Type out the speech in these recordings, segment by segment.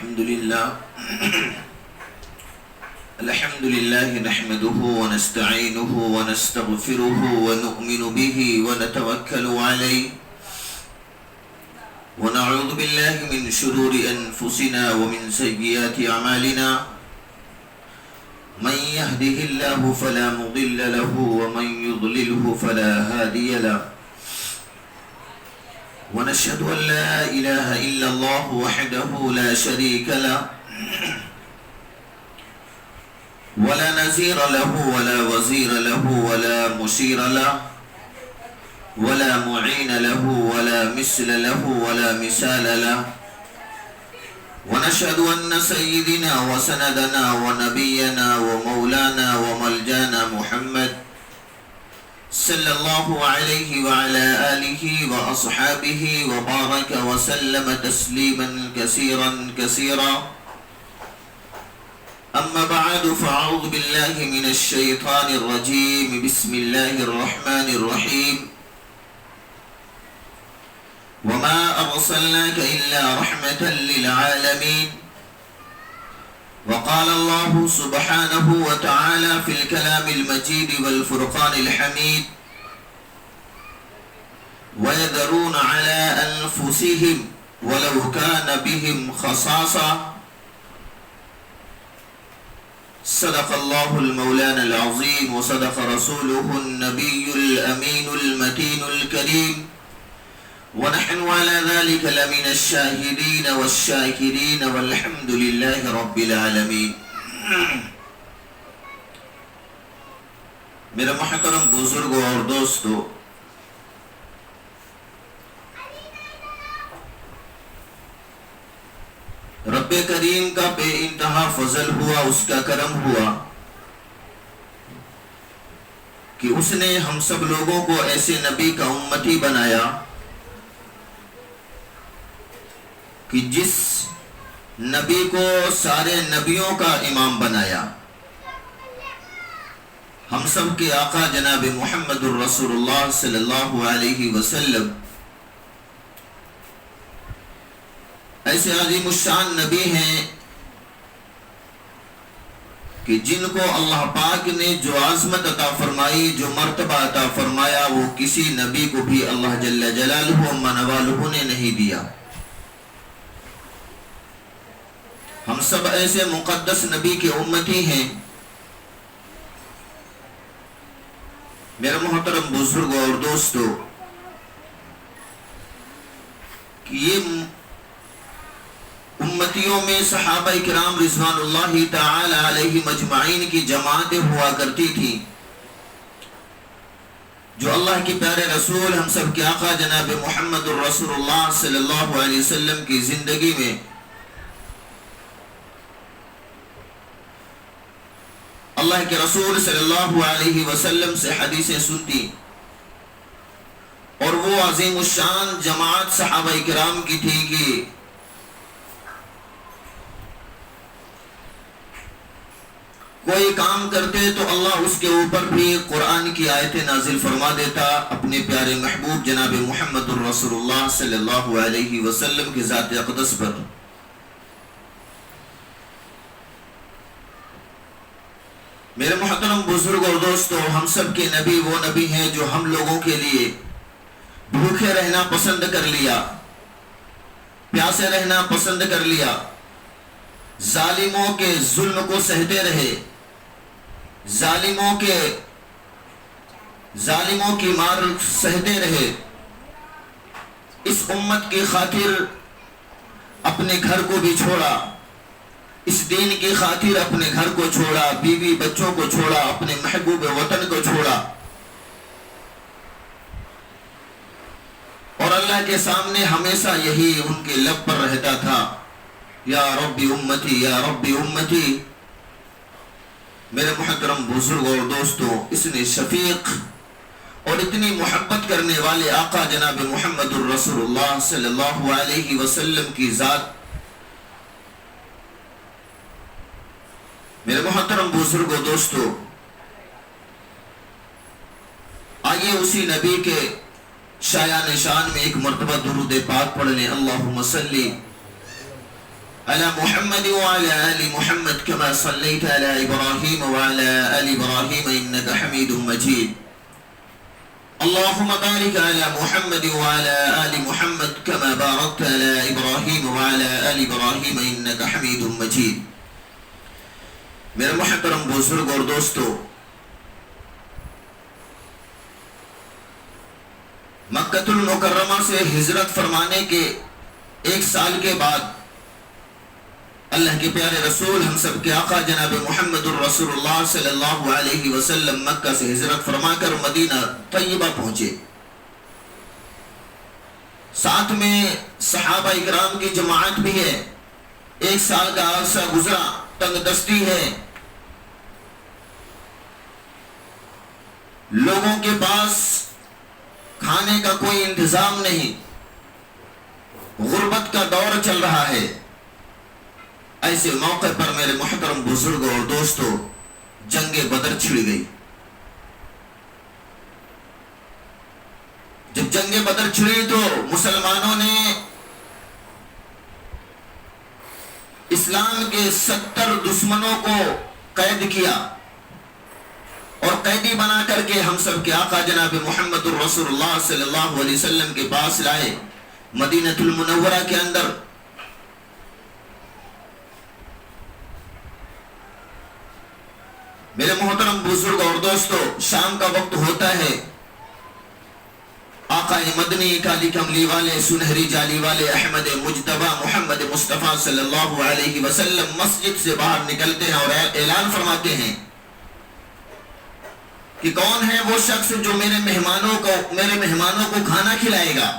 الحمد لله نحمده ونستعينه ونستغفره ونؤمن به ونتوكل عليه ونعوذ بالله من شرور أنفسنا ومن سيئات أعمالنا من يهده الله فلا مضل له ومن يضلله فلا هادي له ونشهد أن لا إله إلا الله وحده لا شريك له ولا نزير له ولا وزير له ولا مشير له ولا معين له ولا مثل له ولا مثال له ونشهد أن سيدنا وسندنا ونبينا ومولانا وملجانا محمد صلى الله عليه وعلى آله وأصحابه وبارك وسلم تسليما كثيرا كثيرا أما بعد فأعوذ بالله من الشيطان الرجيم بسم الله الرحمن الرحيم وما أرسلناك إلا رحمة للعالمين وقال الله سبحانه وتعالى في الكلام المجيد والفرقان الحميد ويذرون على أنفسهم ولو كان بهم خصاصة صدق الله المولانا العظيم وصدق رسوله النبي الأمين المتين الكريم ونحن على ذلك لمن الشاهدين والشاكرين والحمد لله رب العالمين. میرے محترم بزرگوں اور دوستو، رب کریم کا بے انتہا فضل ہوا، اس کا کرم ہوا کہ اس نے ہم سب لوگوں کو ایسے نبی کا امتی بنایا کہ جس نبی کو سارے نبیوں کا امام بنایا، ہم سب کے آقا جناب محمد الرسول اللہ صلی اللہ علیہ وسلم ایسے عظیم الشان نبی ہیں کہ جن کو اللہ پاک نے جو عظمت عطا فرمائی، جو مرتبہ عطا فرمایا، وہ کسی نبی کو بھی اللہ جل جلالہ و منوالہ نے نہیں دیا. ہم سب ایسے مقدس نبی کے امتی ہیں. میرے محترم بزرگوں اور دوستو، کہ یہ امتیوں میں صحابہ کرام رضوان اللہ تعالی علیہ مجمعین کی جماعتیں ہوا کرتی تھی، جو اللہ کے پیارے رسول ہم سب کے آقا جناب محمد الرسول اللہ صلی اللہ علیہ وسلم کی زندگی میں اللہ کے رسول صلی اللہ علیہ وسلم سے حدیثیں سنتی، اور وہ عظیم الشان جماعت صحابہ کرام کی تھی کہ کوئی کام کرتے تو اللہ اس کے اوپر بھی قرآن کی آیتیں نازل فرما دیتا اپنے پیارے محبوب جناب محمد الرسول اللہ صلی اللہ علیہ وسلم کی ذات اقدس پر. میرے محترم بزرگ اور دوستو، ہم سب کے نبی وہ نبی ہیں جو ہم لوگوں کے لیے بھوکے رہنا پسند کر لیا، پیاسے رہنا پسند کر لیا، ظالموں کے ظلم کو سہتے رہے، ظالموں کی مار سہتے رہے. اس امت کی خاطر اپنے گھر کو بھی چھوڑا، اس دین کی خاطر اپنے گھر کو چھوڑا، بیوی بچوں کو چھوڑا، اپنے محبوب وطن کو چھوڑا، اور اللہ کے سامنے ہمیشہ یہی ان کے لب پر رہتا تھا، یا ربی امتی یا ربی امتی. میرے محترم بزرگ اور دوستو، اس نے شفیق اور اتنی محبت کرنے والے آقا جناب محمد الرسول اللہ صلی اللہ علیہ وسلم کی ذات. میرے محترم بزرگ و دوستو، آئیے اسی نبی کے شایان شان میں ایک مرتبہ درود پاک پڑھ لیں. اللہم صلی على محمد وعلى آل محمد كما صليت على إبراهيم وعلى آل إبراهيم إنك حميد مجيد اللهم بارك على محمد وعلى آل محمد كما باركت على إبراهيم وعلى آل إبراهيم إنك حميد مجيد. میرے محترم بزرگ اور دوستو، مکہ المکرمہ سے ہجرت فرمانے کے 1 سال کے بعد اللہ کے پیارے رسول ہم سب کے آقا جناب محمد الرسول اللہ صلی اللہ علیہ وسلم مکہ سے ہجرت فرما کر مدینہ طیبہ پہنچے. ساتھ میں صحابہ اکرام کی جماعت بھی ہے. 1 سال کا عرصہ گزرا، تنگ دستی ہے، لوگوں کے پاس کھانے کا کوئی انتظام نہیں، غربت کا دور چل رہا ہے. ایسے موقع پر میرے محترم بزرگوں اور دوستوں جنگ بدر چھڑ گئی. جب جنگ بدر چھڑی تو مسلمانوں نے اسلام کے 70 دشمنوں کو قید کیا اور قیدی بنا کر کے ہم سب کے آقا جناب محمد الرسول اللہ صلی اللہ علیہ وسلم کے پاس لائے. مدینہ المنورہ کے اندر میرے محترم بزرگ اور دوستو شام کا وقت ہوتا ہے. آقا مدنی کالی کملی والے سنہری جالی والے احمد مجتبی محمد مصطفیٰ صلی اللہ علیہ وسلم مسجد سے باہر نکلتے ہیں اور اعلان فرماتے ہیں کہ کون ہے وہ شخص جو میرے مہمانوں کو کھانا کھلائے گا.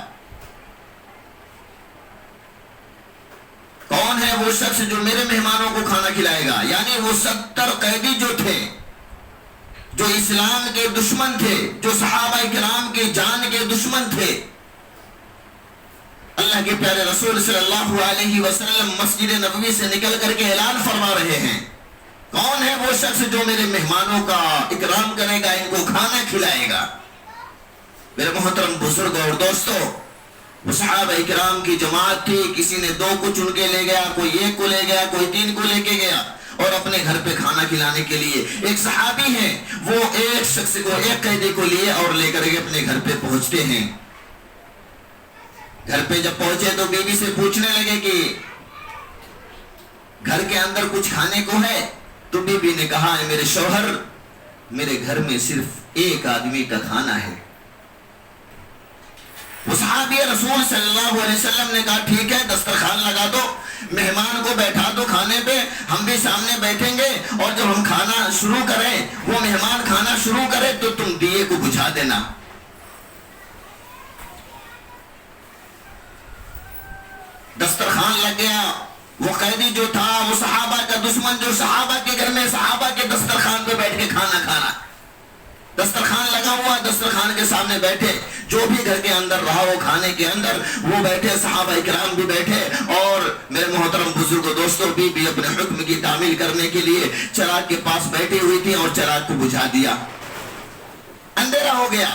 کون ہے وہ شخص جو میرے مہمانوں کو کھانا کھلائے گا؟ یعنی وہ 70 قیدی جو تھے، جو اسلام کے دشمن تھے، جو صحابہ کرام کی جان کے دشمن تھے، اللہ کے پیارے رسول صلی اللہ علیہ وسلم مسجد نبوی سے نکل کر کے اعلان فرما رہے ہیں کون ہے وہ شخص جو میرے مہمانوں کا اکرام کرے گا، ان کو کھانا کھلائے گا. میرے محترم بزرگ اور دوستو وہ صحابہ اکرام کی جماعت تھی. کسی نے 2 کو چن کے لے گیا، کوئی 1 کو لے گیا، کوئی 3 کو لے کے گیا اور اپنے گھر پہ کھانا کھلانے کے لیے ایک صحابی ہیں، وہ ایک شخص کو، ایک قیدی کو لیے اور لے کر کے اپنے گھر پہ پہنچتے ہیں. گھر پہ جب پہنچے تو بیوی سے پوچھنے لگے کہ گھر کے اندر کچھ کھانے کو ہے؟ تو بیوی نے کہا ہے میرے شوہر، میرے گھر میں صرف 1 آدمی کا کھانا ہے. وہ صحابی رسول صلی اللہ علیہ وسلم نے کہا ٹھیک ہے، دسترخوان لگا دو، مہمان کو بیٹھا دو کھانے پہ، ہم بھی سامنے بیٹھیں گے اور جب ہم کھانا شروع کریں، وہ مہمان کھانا شروع کرے تو تم دیے کو بجھا دینا. دسترخوان لگ گیا. وہ قیدی جو تھا وہ صحابہ کا دشمن، جو صحابہ کے گھر میں صحابہ کے دسترخوان پہ بیٹھ کے کھانا کھانا. دسترخوان لگا ہوا، دسترخوان کے سامنے بیٹھے، جو بھی گھر کے اندر رہا وہ کھانے کے اندر وہ بیٹھے، صحابہ اکرام بھی بیٹھے اور میرے محترم بزرگوں دوستوں بھی اپنے حکم کی تعمیل کرنے کے لیے چراغ کے پاس بیٹھی ہوئی تھی اور چراغ کو بجھا دیا. اندھیرا ہو گیا.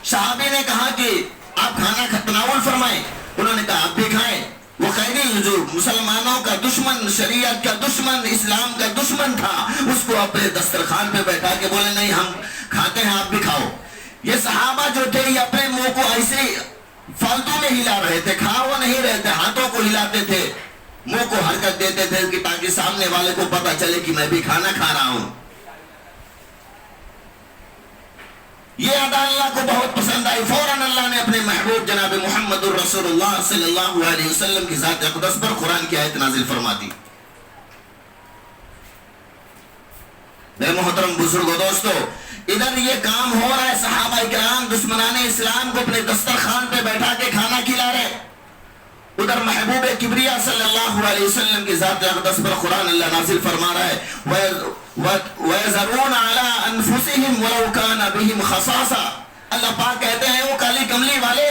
صحابی نے کہا کہ آپ کھانا تناول فرمائیں. انہوں نے کہا آپ بھی کھائیں. وہ قیدی جو مسلمانوں کا دشمن، شریعت کا دشمن، اسلام کا دشمن تھا، اس کو اپنے دسترخوان پہ بیٹھا کے بولے نہیں ہم کھاتے ہیں، آپ بھی کھاؤ. یہ صحابہ جو تھے یہ اپنے منہ کو ایسے فالتو میں ہلا رہے تھے، کھا وہ نہیں رہے تھے، ہاتھوں کو ہلاتے تھے، منہ کو حرکت دیتے تھے کہ تاکہ سامنے والے کو پتا چلے کہ میں بھی کھانا کھا رہا ہوں. یہ ادا اللہ کو بہت پسند آئی. فوراً اللہ نے اپنے محبوب جناب محمد الرسول اللہ صلی اللہ علیہ وسلم کی ذات اقدس پر قرآن کی آیت نازل فرما دی. میرے محترم بزرگوں دوستو ادھر یہ کام ہو رہا ہے، صحابہ کرام دشمنان اسلام کو اپنے دسترخوان پہ بیٹھا کے کھانا کھلا رہے، ادھر محبوب کبریا صلی اللہ علیہ وسلم کی ذات اقدس پر قرآن اللہ نازل فرما رہا ہے وَيَذَرُونَ عَلَىٰ أَنفُسِهِمْ وَلَوْ كَانَ بِهِمْ خَصَاصَةٌ. اللہ پاک کہتے ہیں وہ کالی کملی والے،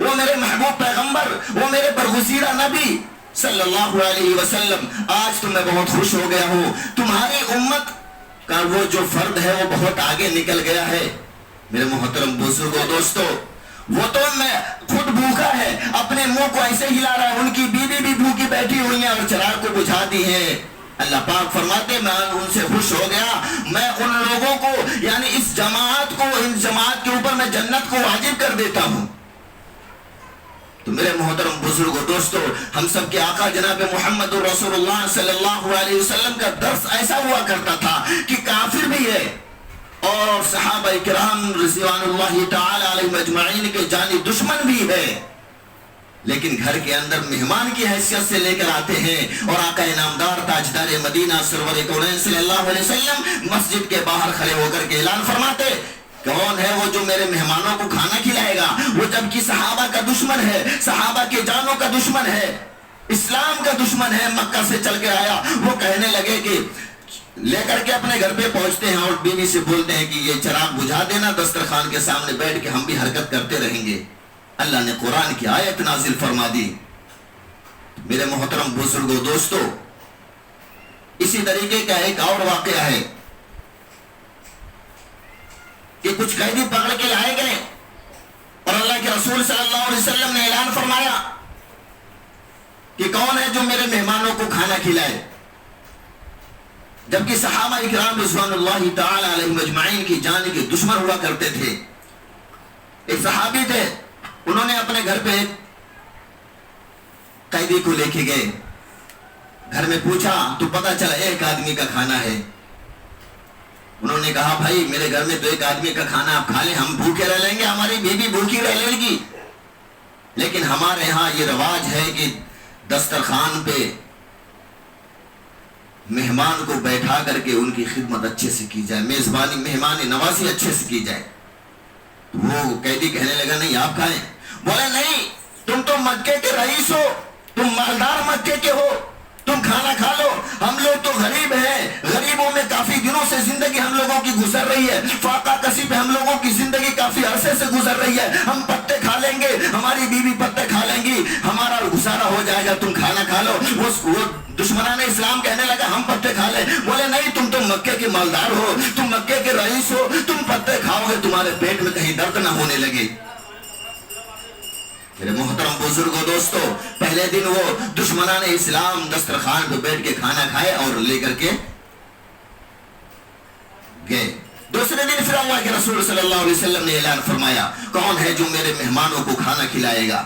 وہ میرے محبوب پیغمبر، وہ میرے برگزیدہ نبی صلی اللہ علیہ وسلم، آج تو میں بہت خوش ہو گیا ہوں، تمہاری امت کا وہ جو فرد ہے وہ بہت آگے نکل گیا ہے. میرے محترم بزرگوں دوستو وہ تو میں خود بھوکا ہے، اپنے منہ کو ایسے ہلا رہا ہے، ان کی بیوی بھی بھوکی بیٹھی ہوئی ہیں اور چراغ کو بجھا دی ہیں. اللہ پاک فرماتے میں ان سے خوش ہو گیا, میں ان لوگوں کو یعنی اس جماعت کے اوپر میں جنت کو واجب کر دیتا ہوں. تو میرے محترم بزرگوں دوستو, ہم سب کے آقا جناب محمد رسول اللہ صلی اللہ علیہ وسلم کا درس ایسا ہوا کرتا تھا کہ کافر بھی ہے اور صحابہ کرام رضوان اللہ تعالی علیہم اجمعین کے جانی دشمن بھی ہے, لیکن گھر کے اندر مہمان کی حیثیت سے لے کر آتے ہیں. اور آقا انعامدار تاجدار مدینہ سرور کونین صلی اللہ علیہ وسلم مسجد کے باہر کھڑے ہو کر کے اعلان فرماتے, کون ہے وہ جو میرے مہمانوں کو کھانا کھلائے گا؟ وہ جبکہ صحابہ کا دشمن ہے, صحابہ کے جانوں کا دشمن ہے, اسلام کا دشمن ہے, مکہ سے چل کے آیا. وہ کہنے لگے کہ لے کر کے اپنے گھر پہ پہنچتے ہیں اور بیوی سے بولتے ہیں کہ یہ چراغ بجھا دینا, دسترخوان کے سامنے بیٹھ کے ہم بھی حرکت کرتے رہیں گے. اللہ نے قرآن کی آیت نازل فرما دی. میرے محترم بزرگوں دوستو, اسی طریقے کا ایک اور واقعہ ہے کہ کچھ قیدی پکڑ کے لائے گئے اور اللہ کے رسول صلی اللہ علیہ وسلم نے اعلان فرمایا کہ کون ہے جو میرے مہمانوں کو کھانا کھلائے, جبکہ صحابہ اکرام رضوان اللہ تعالی علیہم اجمعین کی جان کے دشمن ہوا کرتے تھے. ایک صحابی تھے, انہوں نے اپنے گھر پہ قیدی کو لے کے گئے, گھر میں پوچھا تو پتا چلا ایک آدمی کا کھانا ہے. انہوں نے کہا بھائی میرے گھر میں تو ایک آدمی کا کھانا آپ کھا لیں, ہم بھوکے رہ لیں گے, ہماری بیوی بھوکی رہ لے گی, لیکن ہمارے ہاں یہ رواج ہے کہ دسترخوان پہ مہمان کو بیٹھا کر کے ان کی خدمت اچھے سے کی جائے, میزبانی مہمان نوازی اچھے سے کی جائے. وہ قیدی کہنے لگا نہیں آپ کھائیں. بولے نہیں, تم تو مکے کے رئیس ہو, تم مالدار مکے کے ہو, تم کھانا کھا لو, ہم لوگ تو غریب ہیں, غریبوں میں کافی دنوں سے زندگی ہم لوگوں کی گزر رہی ہے, فاقہ کسی پہ ہم لوگوں کی زندگی کافی عرصے سے گزر رہی ہے, ہم پتے کھا لیں گے, ہماری بیوی پتے کھا لیں گی, ہمارا گزارا ہو جائے گا, تم کھانا کھا لو. وہ دشمنان اسلام کہنے لگا ہم پتے کھا لیں. بولے نہیں, تم تو مکے کے مالدار ہو, تم مکے کے رئیس ہو, تم پتے کھاؤ گے تمہارے پیٹ میں کہیں درد نہ ہونے لگے. میرے محترم بزرگوں دوستو, پہلے دن وہ دشمنان اسلام دسترخوان پہ بیٹھ کے کھانا کھائے اور لے کر کے گئے. دوسرے دن پھر اللہ کے رسول صلی اللہ علیہ وسلم نے اعلان فرمایا کون ہے جو میرے مہمانوں کو کھانا کھلائے گا.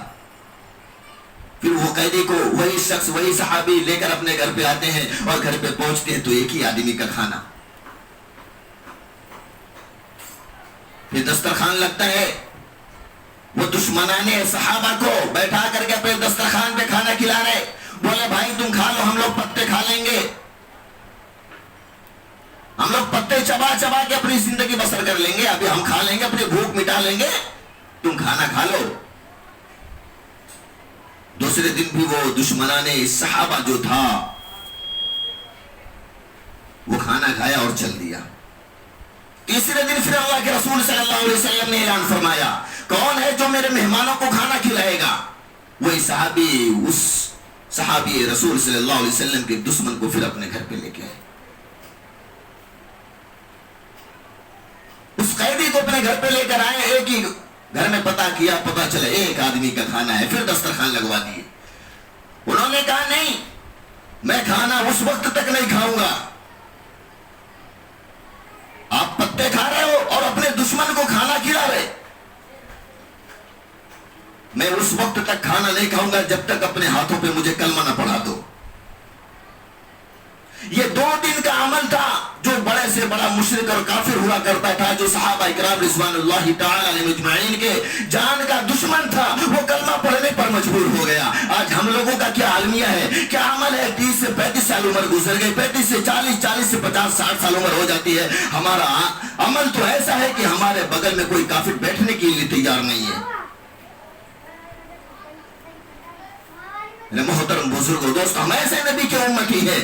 پھر وہ قیدی کو وہی شخص وہی صحابی لے کر اپنے گھر پہ آتے ہیں اور گھر پہ پہنچتے ہیں تو ایک ہی آدمی کا کھانا. پھر دسترخوان لگتا ہے, وہ دشمنان صحابہ کو بیٹھا کر کے اپنے دسترخوان پہ کھانا کھلا رہے. بولے بھائی تم کھا لو, ہم لوگ پتے کھا لیں گے, ہم لوگ پتے چبا چبا کے اپنی زندگی بسر کر لیں گے, ابھی ہم کھا لیں گے, اپنی بھوک مٹا لیں گے, تم کھانا کھا لو. دوسرے دن بھی وہ دشمنان صحابہ جو تھا وہ کھانا کھایا اور چل دیا. تیسرے دن پھر اللہ کے رسول صلی اللہ علیہ وسلم نے اعلان فرمایا کون ہے جو میرے مہمانوں کو کھانا کھلائے گا. وہی صحابی اس صحابی رسول صلی اللہ علیہ وسلم کے دشمن کو پھر اپنے گھر پہ لے کے آئے. اس قیدی کو اپنے گھر پہ لے کر آئے, ایک ہی گھر میں پتا کیا, پتا چلا ایک آدمی کا کھانا ہے. پھر دسترخوان لگوا دیے. انہوں نے کہا نہیں, میں کھانا اس وقت تک نہیں کھاؤں گا, آپ پتے کھا رہے ہو اور اپنے دشمن کو کھانا کھلا رہے, میں اس وقت تک کھانا نہیں کھاؤں گا جب تک اپنے ہاتھوں پہ مجھے کلمہ نہ پڑھا دو. یہ 2 دن کا عمل تھا جو بڑے سے بڑا مشرک اور کافر ہوا کرتا تھا, جو صحابہ اکرام رضوان اللہ تعالی علیہ اجمعین کے جان کا دشمن تھا, وہ کلمہ پڑھنے پر مجبور ہو گیا. آج ہم لوگوں کا کیا عالمیہ ہے, کیا عمل ہے؟ 30 سے 35 سال عمر گزر گئی, 35 سے 40, 40 سے 50, 60 سال عمر ہو جاتی ہے. ہمارا عمل تو ایسا ہے کہ ہمارے بغل میں کوئی کافر بیٹھنے کے لیے تیار نہیں ہے. محترم بزرگوں دوست, ہم ایسے نبی کی امتی ہے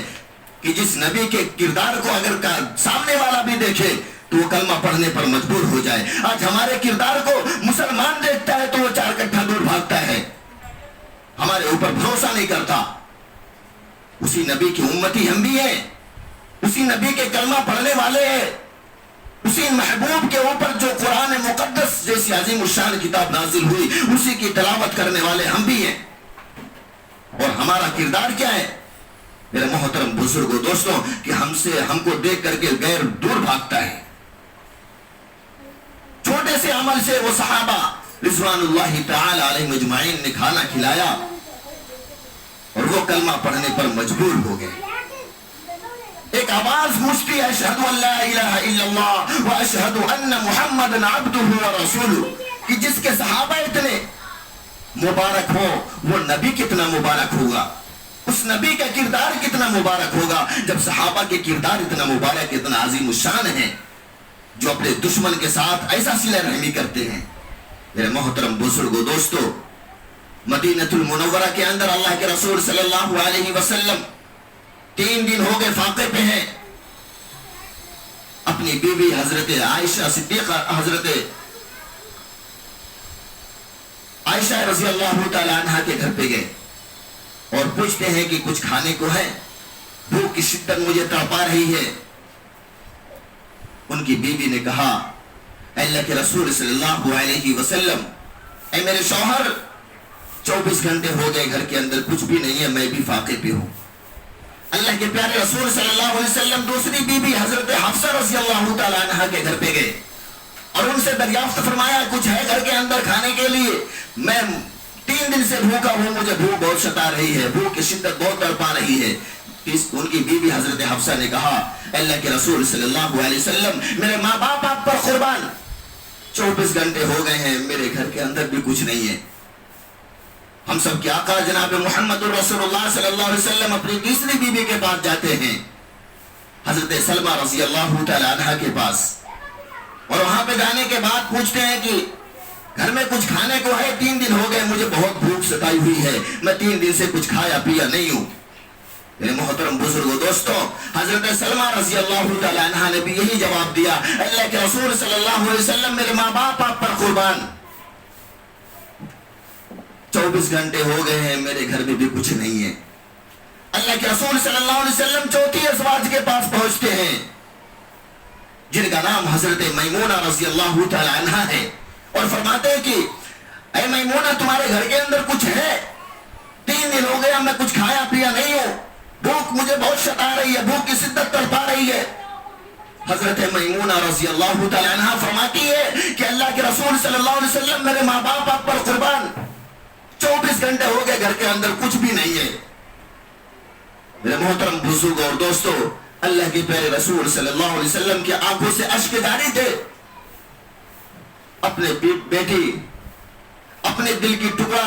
کہ جس نبی کے کردار کو اگر سامنے والا بھی دیکھے تو وہ کلمہ پڑھنے پر مجبور ہو جائے. آج ہمارے کردار کو مسلمان دیکھتا ہے تو وہ 4 کٹھا دور بھاگتا ہے, ہمارے اوپر بھروسہ نہیں کرتا. اسی نبی کی امتی ہم بھی ہیں, اسی نبی کے کلمہ پڑھنے والے ہیں, اسی محبوب کے اوپر جو قرآن مقدس جیسی عظیم الشان کتاب نازل ہوئی اسی کی تلاوت کرنے والے ہم بھی ہیں. اور ہمارا کردار کیا ہے؟ میرے محترم بزرگوں دوستوں کہ ہم کو دیکھ کر کے غیر دور بھاگتا ہے. چھوٹے سے عمل سے وہ صحابہ رضوان اللہ تعالی علیہ مجمعین نے کھانا کھلایا اور وہ کلمہ پڑھنے پر مجبور ہو گئے. ایک آواز گونجتی ہے اشہد ان لا الہ الا اللہ واشہد ان محمد عبدہ ورسولہ، کہ جس کے صحابہ اتنے مبارک ہو وہ نبی کتنا مبارک ہوگا، اس نبی کا کردار کتنا مبارک ہوگا جب صحابہ کے کردار اتنا مبارک اتنا عظیم الشان ہے جو اپنے دشمن کے ساتھ ایسا صلہ رحمی کرتے ہیں. میرے محترم بزرگوں دوستو، مدینہ المنورہ کے اندر اللہ کے رسول صلی اللہ علیہ وسلم 3 دن ہو گئے فاقے پہ ہیں. اپنی بیوی حضرت عائشہ صدیقہ حضرت عائشہ رضی اللہ تعالی عنہ کے گھر پہ گئے اور پوچھتے ہیں کہ کچھ کھانے کو ہے، بھوک کی شدت مجھے تڑپا رہی ہے. ان کی بیوی نے کہا اے اللہ کے رسول صلی اللہ علیہ وسلم، اے میرے شوہر 24 گھنٹے ہو گئے گھر کے اندر کچھ بھی نہیں ہے، میں بھی فاقے پہ ہوں. اللہ کے پیارے رسول صلی اللہ علیہ وسلم دوسری بیوی حضرت حفصہ رضی اللہ تعالی عنہ کے گھر پہ گئے اور ان سے دریافت فرمایا کچھ ہے گھر کے اندر کھانے کے لیے؟ میں 3 دن سے بھوکا ہوں، مجھے بھوک بہت ستا رہی ہے، بھوک کی شدت بہت تڑپا رہی ہے. ان کی بیوی حضرت حفصہ نے کہا اے اللہ کے رسول صلی اللہ علیہ وسلم، میرے ماں باپ آپ پر قربان، 24 گھنٹے ہو گئے ہیں، میرے گھر کے اندر بھی کچھ نہیں ہے. ہم سب کے آقا جناب محمد رسول اللہ صلی اللہ علیہ وسلم اپنی تیسری بیوی کے پاس جاتے ہیں، حضرت سلمہ رضی اللہ تعالی عنہ کے پاس، اور وہاں پہ جانے کے بعد پوچھتے ہیں کہ گھر میں کچھ کھانے کو ہے؟ 3 دن ہو گئے مجھے بہت بھوک ستائی ہوئی ہے، میں 3 دن سے کچھ کھایا پیا نہیں ہوں. میرے محترم بزرگوں دوستوں، حضرت سلمہ رضی اللہ تعالی عنہ نے بھی یہی جواب دیا اللہ کے رسول صلی اللہ علیہ وسلم، میرے ماں باپ آپ پر قربان، 24 گھنٹے ہو گئے ہیں، میرے گھر میں بھی کچھ نہیں ہے. اللہ کے رسول صلی اللہ علیہ وسلم چوتھی ازواج کے پاس پہنچتے ہیں جن کا نام حضرت میمونہ رضی اللہ تعالی عنہ ہے، اور فرماتے ہیں کہ اے میمونہ تمہارے گھر کے اندر کچھ ہے؟ 3 دن ہو گیا میں کچھ کھایا پیا نہیں ہوں، بھوک مجھے بہت ستا رہی ہے، بھوک کی شدت تڑپا رہی ہے. حضرت میمونہ رضی اللہ تعالی عنہ فرماتی ہے کہ اللہ کے رسول صلی اللہ علیہ وسلم، میرے ماں باپ آپ پر قربان، 24 گھنٹے ہو گئے گھر کے اندر کچھ بھی نہیں ہے. میرے محترم بزرگوں اور دوستوں، اللہ کے پیارے رسول صلی اللہ علیہ وسلم کی آنکھوں سے اشک جاری تھے. اپنے بیٹی، اپنے دل کی ٹکڑا،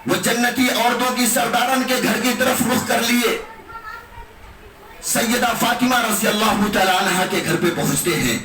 وہ جنتی عورتوں کی سردارن کے گھر کی طرف رخ کر لیے. سیدہ فاطمہ رضی اللہ تعالی عنہ کے گھر پہ پہنچتے ہیں.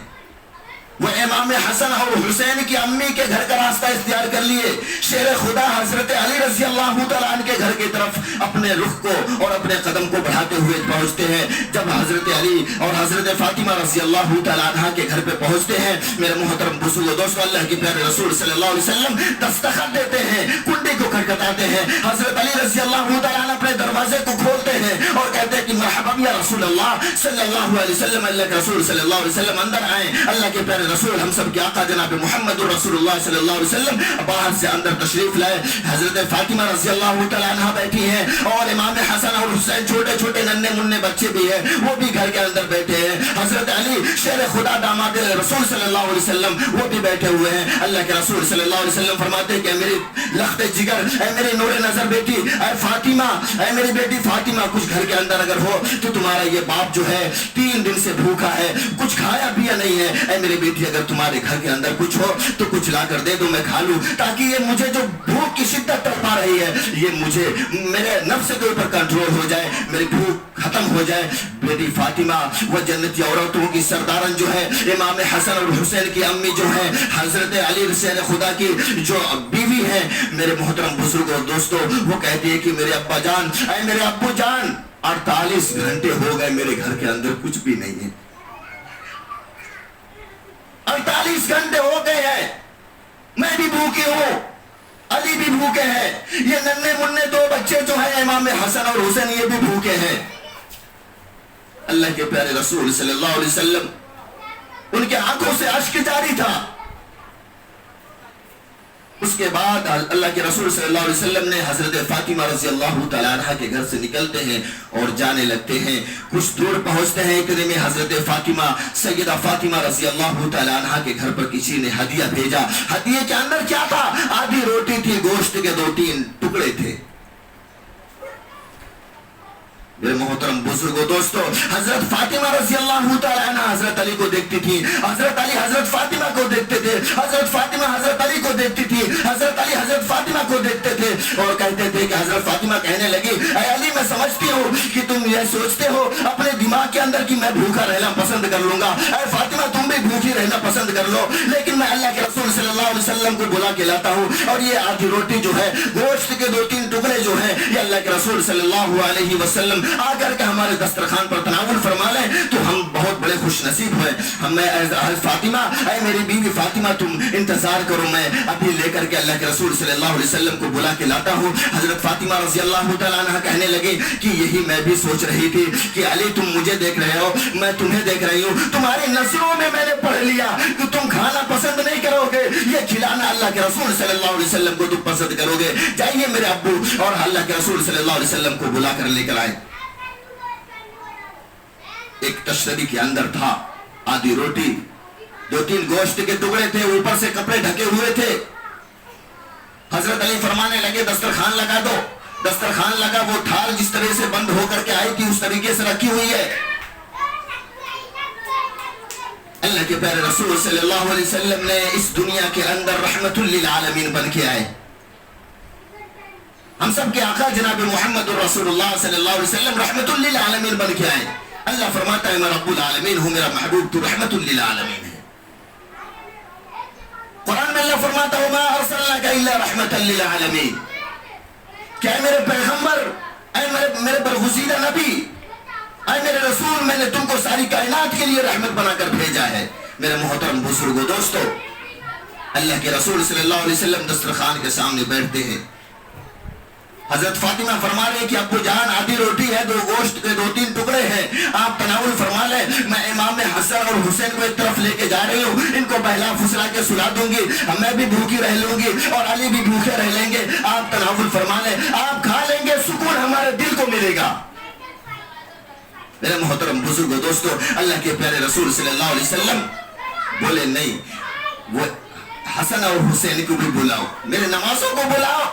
وہ امام حسن اور حسین کی امی کے گھر کا راستہ اختیار کر لیے. شیر خدا حضرت علی رضی اللہ تعالیٰ عنہ کے گھر کی طرف اپنے رخ کو اور اپنے قدم کو بڑھاتے ہوئے پہنچتے ہیں. جب حضرت علی اور حضرت فاطمہ رضی اللہ تعالیٰ عنہ کے گھر پہ پہنچتے ہیں، میرے محترم بزرگوں دوستو، اللہ کے پیارے رسول صلی اللہ علیہ وسلم دستخط دیتے ہیں، کنڈی کو کھٹکھٹاتے ہیں. حضرت علی رضی اللہ تعالیٰ عنہ اپنے دروازے کو کھولتے ہیں اور کہتے ہیں کہ مرحبا یا رسول اللہ صلی اللہ علیہ وسلم. اللہ کے رسول صلی اللہ علیہ وسلم اندر آئیں. اللہ کے پیارے رسول، ہم سب کے آقا جناب محمد رسول اللہ صلی اللہ علیہ وسلم باہر سے اندر تشریف لائے. حضرت فاطمہ رضی اللہ تعالیٰ عنہ بیٹھی ہیں اور امام حسن اور حسین چھوٹے چھوٹے ننھے منھے بچے بھی ہیں، وہ بھی گھر کے اندر بیٹھے ہیں. حضرت علی شیر خدا داماد رسول صلی اللہ علیہ وسلم وہ بھی بیٹھے ہوئے ہیں. اللہ کے رسول صلی اللہ علیہ وسلم فرماتے ہیں کہ میری لخت جگر، اے میری نور نظر بیٹی، اے فاطمہ، اے میری بیٹی فاطمہ، کچھ گھر کے اندر اگر ہو تو تمہارا یہ باپ جو ہے 3 دن سے بھوکا ہے، کچھ کھایا پیا نہیں ہے. اے میری بیٹی اگر تمہارے گھر کے اندر کچھ ہو تو کچھ لا کر دے دو، میں کھا لوں، تاکہ یہ مجھے جو بھوک کی شدت تڑپا رہی ہے یہ مجھے میرے نفس کے اوپر کنٹرول ہو جائے، میری بھوک ختم ہو جائے. بیٹی فاطمہ وہ جنتی عورتوں کی سردارن جو ہے، امام حسن اور حسین کی امی جو ہے، حضرت علی رسول خدا کی جو بیوی ہے، میرے محترم بزرگوں اور دوستوں، وہ کہتی ہے کہ میرے ابا جان، اے میرے ابو جان، 48 گھنٹے ہو گئے میرے گھر کے اندر کچھ بھی نہیں ہے. 48 گھنٹے ہو گئے ہیں، میں بھی بھوکی ہوں، علی بھی بھوکے ہیں، یہ ننھے منھے 2 بچے جو ہیں امام حسن اور حسین یہ بھی بھوکے ہیں. اللہ کے پیارے رسول صلی اللہ علیہ وسلم ان کے آنکھوں سے اشک جاری تھا. اس کے بعد اللہ کے رسول صلی اللہ علیہ وسلم نے حضرت فاطمہ رضی اللہ تعالیٰ عنہ کے گھر سے نکلتے ہیں اور جانے لگتے ہیں. کچھ دور پہنچتے ہیں، اتنے میں حضرت فاطمہ سیدہ فاطمہ رضی اللہ تعالیٰ عنہ کے گھر پر کسی نے ہدیہ بھیجا. ہدیے کے اندر کیا تھا؟ آدھی روٹی تھی، گوشت کے 2-3 ٹکڑے تھے. میرے محترم بزرگوں دوستو، حضرت فاطمہ رضی اللہ تعالیٰ عنہ حضرت علی کو دیکھتی تھی، حضرت علی حضرت فاطمہ کو دیکھتے تھے، حضرت فاطمہ حضرت علی کو دیکھتی تھی، حضرت علی حضرت فاطمہ کو دیکھتے تھے اور کہتے تھے کہ حضرت فاطمہ کہنے لگی، اے علی میں سمجھتی ہوں کہ تم یہ سوچتے ہو اپنے دماغ کے اندر کہ میں بھوکا رہنا پسند کر لوں گا. اے فاطمہ تم بھی بھوکی رہنا پسند کر لو، لیکن میں اللہ کے رسول صلی اللہ علیہ وسلم کو بلا کے لاتا ہوں اور یہ آدھی روٹی جو ہے، گوشت کے 2-3 ٹکڑے جو ہیں، یہ اللہ کے رسول صلی اللہ علیہ وسلم آ کر کے ہمارے دسترخوان پر تناول فرما لیں تو ہم بہت بڑے خوش نصیب ہوئے. ہمیں فاطمہ، اے میری بیوی فاطمہ تم انتظار کرو، میں ابھی لے کر کے اللہ کے رسول صلی اللہ علیہ وسلم کو بلا کے لاتا ہوں. حضرت فاطمہ رضی اللہ تعالیٰ عنہ کہنے لگے کہ یہی میں بھی سوچ رہی تھی کہ علی تم مجھے دیکھ رہے ہو، میں تمہیں دیکھ رہی ہوں، تمہاری نظروں میں میں نے پڑھ لیا کہ تم کھانا پسند نہیں کرو گے، یہ کھلانا اللہ کے رسول صلی اللہ علیہ وسلم کو تم پسند کرو گے. جائیے میرے ابو اور اللہ کے رسول صلی اللہ علیہ وسلم کو بلا کر لے کر آئے. ایک تشتری کے اندر تھا آدھی روٹی، 2-3 گوشت کے ٹکڑے تھے، اوپر سے کپڑے ڈھکے ہوئے تھے. حضرت علی فرمانے لگے دسترخوان لگا دو. دسترخوان لگا، وہ تھال جس طرح سے بند ہو کر کے آئی تھی اس طریقے سے رکھی ہوئی ہے. اللہ کے پیارے رسول صلی اللہ علیہ وسلم نے اس دنیا کے اندر رحمت للعالمین بن کے آئے. ہم سب کے آقا جناب محمد رسول اللہ صلی اللہ علیہ وسلم رحمت للعالمین بن کے آئے. اللہ فرماتا ہے میں رب العالمین ہوں، میرا محبوب تو رحمت للعالمین ہے. قرآن میں اللہ فرماتا ہے ما ارسلناک الا رحمت للعالمین. کہ اے میرے پیغمبر، اے میرے برگزیدہ نبی، اے میرے رسول، میں نے تم کو ساری کائنات کے لیے رحمت بنا کر بھیجا ہے. میرے محترم بزرگوں دوستو، اللہ کے رسول صلی اللہ علیہ وسلم دسترخوان کے سامنے بیٹھتے ہیں. حضرت فاطمہ فرما رہے کہ ابو جان آدھی روٹی ہے، 2 گوشت کے 2-3 ٹکڑے ہیں، آپ تناول فرما لیں. میں امام حسن اور حسین کو ایک طرف لے کے جا رہی ہوں، ان کو بہلا پھسلا کے سلا دوں گی، میں بھی بھوکی رہ لوں گی اور علی بھی بھوکے رہ لیں گے. آپ تناول فرما لیں، آپ کھا لیں گے، سکون ہمارے دل کو ملے گا. میرے محترم بزرگوں دوستو، اللہ کے پیارے رسول صلی اللہ علیہ وسلم بولے نہیں، وہ حسن اور حسین کو بھی بلاؤ، میرے نمازوں کو بلاؤ.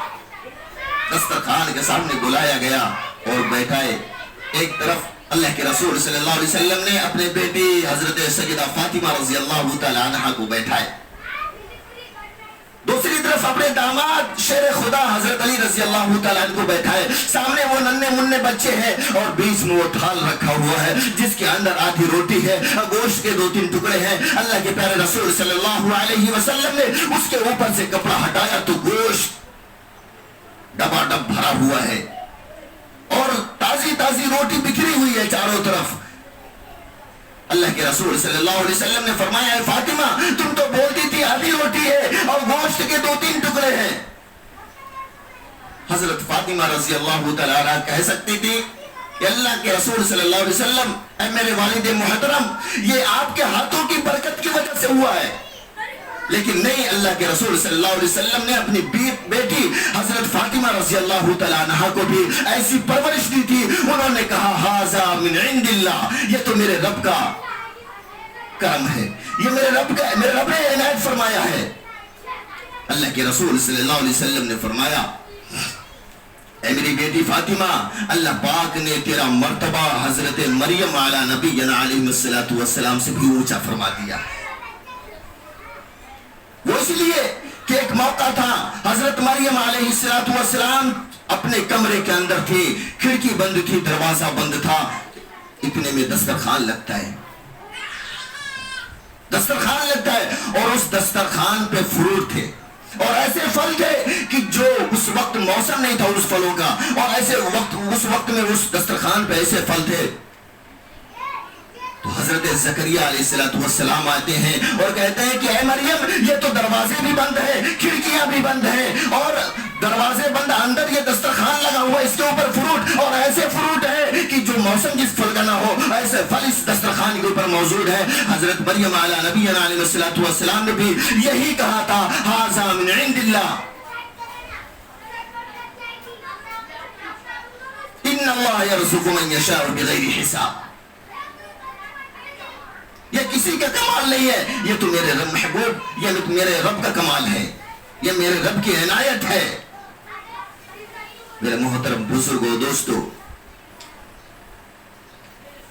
دسترخوان کے سامنے بلایا گیا اور بیٹھائے. ایک طرف اللہ کے رسول صلی اللہ علیہ وسلم نے اپنے بیٹی حضرت سیدہ فاطمہ رضی اللہ تعالیٰ عنہ کو بیٹھائے، دوسری طرف اپنے داماد شیر خدا حضرت علی رضی اللہ تعالیٰ عنہ کو بیٹھائے. سامنے وہ ننھے منھے بچے ہیں اور بیچ میں وہ تھال رکھا ہوا ہے جس کے اندر آدھی روٹی ہے، گوشت کے 2-3 ٹکڑے ہیں. اللہ کے پیارے رسول صلی اللہ علیہ وسلم نے اس کے اوپر سے کپڑا ہٹایا تو گوشت ڈبا ڈب بھرا ہوا ہے اور تازی تازی روٹی بکھری ہوئی ہے چاروں طرف. اللہ کے رسول صلی اللہ علیہ وسلم نے فرمایا ہے فاطمہ تم تو بولتی تھی آدھی روٹی ہے اور گوشت کے 2-3 ٹکڑے ہیں. حضرت فاطمہ رضی اللہ تعالیٰ عنہ کہہ سکتی تھی کہ اللہ کے رسول صلی اللہ علیہ وسلم، اے میرے والد محترم، یہ آپ کے ہاتھوں کی برکت کی وجہ سے ہوا ہے. لیکن نہیں، اللہ کے رسول صلی اللہ علیہ وسلم نے اپنی بیٹی حضرت فاطمہ رضی اللہ تعالیٰ عنہ کو بھی ایسی پرورش دی تھی. انہوں نے کہا ھذا من عند اللہ، یہ تو میرے رب کا کرم ہے، یہ میرے رب نے عنایت فرمایا ہے. اللہ کے رسول صلی اللہ علیہ وسلم نے فرمایا اے میری بیٹی فاطمہ، اللہ پاک نے تیرا مرتبہ حضرت مریم علی نبینا علیہ السلام سے بھی اونچا فرما دیا. وہ اس لیے کہ ایک موقع تھا، حضرت مریم علیہ السلام اپنے کمرے کے اندر تھی، کھڑکی بند تھی، دروازہ بند تھا. اتنے میں دسترخوان لگتا ہے، دسترخوان لگتا ہے اور اس دسترخوان پہ فروٹ تھے اور ایسے پھل تھے کہ جو اس وقت موسم نہیں تھا اس پھلوں کا، اور ایسے اس وقت میں اس دسترخوان پہ ایسے پھل تھے. تو حضرت زکریا علیہ السلام آتے ہیں اور کہتے ہیں کہ اے مریم، یہ تو دروازے بھی بند ہیں، کھڑکیاں بھی بند ہیں اور دروازے بند، اندر یہ دسترخوان لگا ہوا، اس کے اوپر فروٹ، اور ایسے فروٹ ہے کہ جو موسم جس پھل کا نہ ہو ایسے پھل اس دسترخوان کے اوپر موجود ہے۔ حضرت مریم علی نبینا علیہ الصلوۃ والسلام نے بھی یہی کہا تھا، ھذا من عند اللہ، ان اللہ یرزق من یشاء بغیر حساب۔ یہ کسی کا کمال نہیں ہے، یہ تو میرے رب محبوب، یہ میرے رب کا کمال ہے، یہ میرے رب کی عنایت ہے۔ میرے محترم بزرگوں دوستو،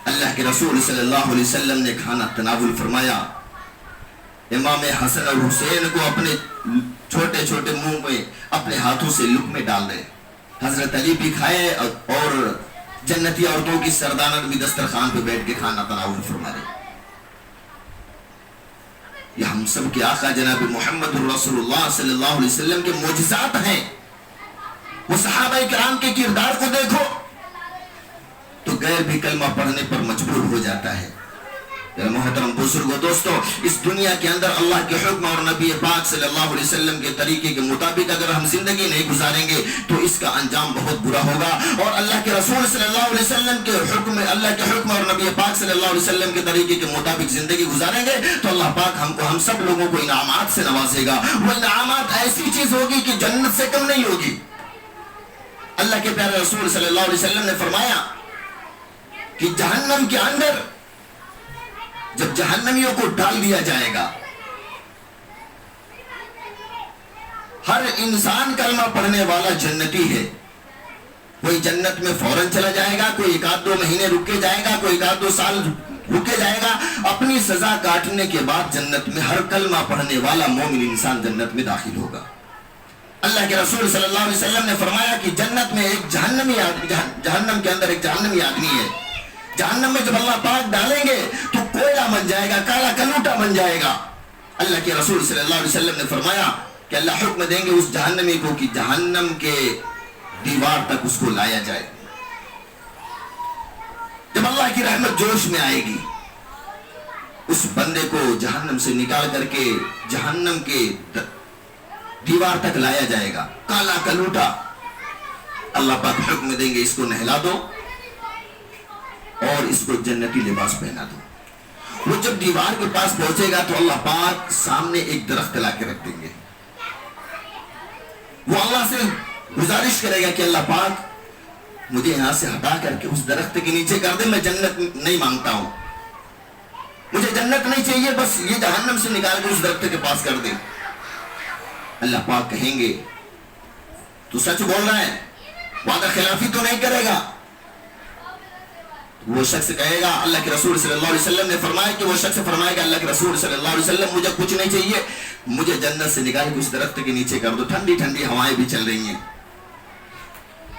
اللہ کے رسول صلی اللہ علیہ وسلم نے کھانا تناول فرمایا، امام حسن اور حسین کو اپنے چھوٹے چھوٹے منہ میں اپنے ہاتھوں سے لقمے ڈال رہے، حضرت علی بھی کھائے اور جنتی عورتوں کی سردانت بھی دسترخوان پہ بیٹھ کے کھانا تناول فرما رہے۔ یہ ہم سب کے آقا جناب محمد رسول اللہ صلی اللہ علیہ وسلم کے معجزات ہیں۔ وہ صحابہ کرام کے کردار کو دیکھو تو غیر بھی کلمہ پڑھنے پر مجبور ہو جاتا ہے۔ میرے محترم بزرگوں دوستو، اس دنیا کے اندر اللہ کے حکم اور نبی پاک صلی اللہ علیہ وسلم کے طریقے کے مطابق اگر ہم زندگی نہیں گزاریں گے تو اس کا انجام بہت برا ہوگا، اور اللہ کے رسول صلی اللہ علیہ وسلم کے حکم، اللہ کے حکم اور نبی پاک صلی اللہ علیہ وسلم کے طریقے کے مطابق زندگی گزاریں گے تو اللہ پاک ہم سب لوگوں کو انعامات سے نوازے گا۔ وہ انعامات ایسی چیز ہوگی کہ جنت سے کم نہیں ہوگی۔ اللہ کے پیارے رسول صلی اللہ علیہ وسلم نے فرمایا کہ جہنم کے اندر جب جہنمیوں کو ڈال دیا جائے گا، ہر انسان کلمہ پڑھنے والا جنتی ہے، کوئی جنت میں فوراً چلا جائے گا، کوئی 1-2 مہینے رک کے جائے گا، کوئی 1-2 سال رک کے جائے گا، اپنی سزا کاٹنے کے بعد جنت میں ہر کلمہ پڑھنے والا مومن انسان جنت میں داخل ہوگا۔ اللہ کے رسول صلی اللہ علیہ وسلم نے فرمایا کہ جنت میں ایک جہنمی آدمی، جہنم کے اندر ایک جہنمی آدمی ہے، جہنم میں جب اللہ پاک ڈالیں گے تو کوئلہ بن جائے گا، کالا کلوٹا بن جائے گا۔ اللہ کے رسول صلی اللہ علیہ وسلم نے فرمایا کہ اللہ حکم دیں گے اس جہنمی کو کہ جہنم کے دیوار تک اس کو لایا جائے۔ جب اللہ کی رحمت جوش میں آئے گی، اس بندے کو جہنم سے نکال کر کے جہنم کے دیوار تک لایا جائے گا، کالا کلوٹا۔ اللہ پاک حکم دیں گے اس کو نہلا دو اور اس کو جنتی لباس پہنا دو۔ وہ جب دیوار کے پاس پہنچے گا تو اللہ پاک سامنے ایک درخت لا کے رکھ دیں گے۔ وہ اللہ سے گزارش کرے گا کہ اللہ پاک مجھے یہاں سے ہٹا کر کے اس درخت کے نیچے کر دے، میں جنت نہیں مانگتا ہوں، مجھے جنت نہیں چاہیے، بس یہ جہنم سے نکال کے اس درخت کے پاس کر دے۔ اللہ پاک کہیں گے تو سچ بول رہا ہے، وعدہ خلافی تو نہیں کرے گا؟ وہ شخص کہے گا، اللہ کے رسول صلی اللہ علیہ وسلم نے فرمایا کہ وہ شخص فرمائے گا، اللہ کے رسول صلی اللہ علیہ وسلم مجھے کچھ نہیں چاہیے، مجھے جنت سے نکال کے اس درخت کے نیچے کر دو، ٹھنڈی ٹھنڈی ہوائیں بھی چل رہی ہیں۔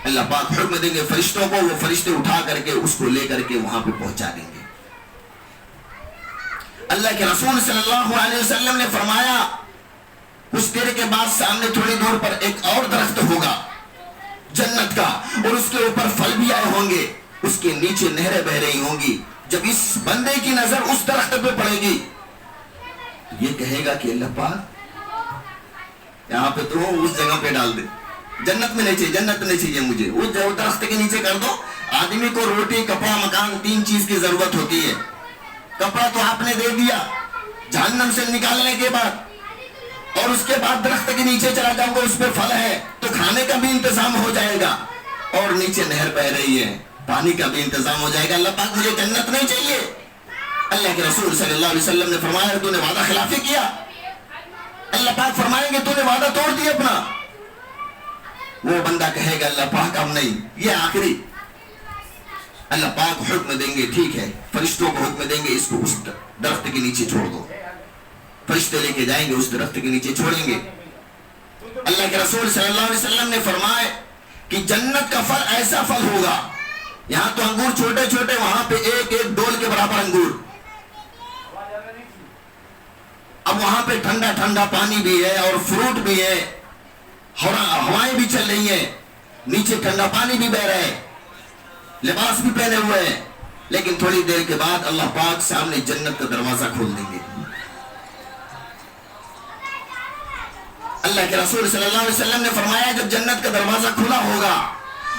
اللہ پاک حکم دیں گے فرشتوں کو، وہ فرشتے اٹھا کر کے اس کو لے کر کے وہاں پہ پہنچا دیں گے۔ اللہ کے رسول صلی اللہ علیہ وسلم نے فرمایا کچھ دیر کے بعد سامنے تھوڑی دور پر ایک اور درخت ہوگا جنت کا، اور اس کے اوپر پھل بھی آئے ہوں گے، اس کے نیچے نہریں بہ رہی ہوں گی۔ جب اس بندے کی نظر اس درخت پہ پڑے گی یہ کہے گا کہ اللہ پاک یہاں پہ تو اس جگہ پہ ڈال دے، جنت میں نہیں چاہیے، جنت نہیں چاہیے مجھے، وہ درخت کے نیچے کر دو۔ آدمی کو روٹی، کپڑا، مکان، 3 چیز کی ضرورت ہوتی ہے۔ کپڑا تو آپ نے دے دیا جہنم سے نکالنے کے بعد، اور اس کے بعد درخت کے نیچے چلا جاؤں گا، اس پہ پھل ہے تو کھانے کا بھی انتظام ہو جائے گا، اور نیچے نہر بہ رہی ہے، پانی کا بھی انتظام ہو جائے گا۔ اللہ پاک مجھے جنت نہیں چاہیے۔ اللہ کے رسول صلی اللہ علیہ وسلم نے فرمایا تو نے وعدہ خلافی کیا۔ اللہ پاک فرمائیں گے تو نے وعدہ توڑ دیا اپنا۔ وہ بندہ کہے گا اللہ پاک اب نہیں، یہ آخری۔ اللہ پاک حکم دیں گے ٹھیک ہے، فرشتوں کو حکم دیں گے اس کو اس درخت کے نیچے چھوڑ دو۔ فرشتے لے کے جائیں گے اس درخت کے نیچے چھوڑیں گے۔ اللہ کے رسول صلی اللہ علیہ وسلم نے فرمایا کہ جنت کا پھل ایسا پھل ہوگا، یہاں تو انگور چھوٹے چھوٹے، وہاں پہ ایک ایک ڈول کے برابر انگور۔ اب وہاں پہ ٹھنڈا ٹھنڈا پانی بھی ہے اور فروٹ بھی ہے، ہوائیں بھی چل رہی ہیں، نیچے ٹھنڈا پانی بھی بہ رہا ہے، لباس بھی پہنے ہوئے ہیں، لیکن تھوڑی دیر کے بعد اللہ پاک سامنے جنت کا دروازہ کھول دیں گے۔ اللہ کے رسول صلی اللہ علیہ وسلم نے فرمایا جب جنت کا دروازہ کھلا ہوگا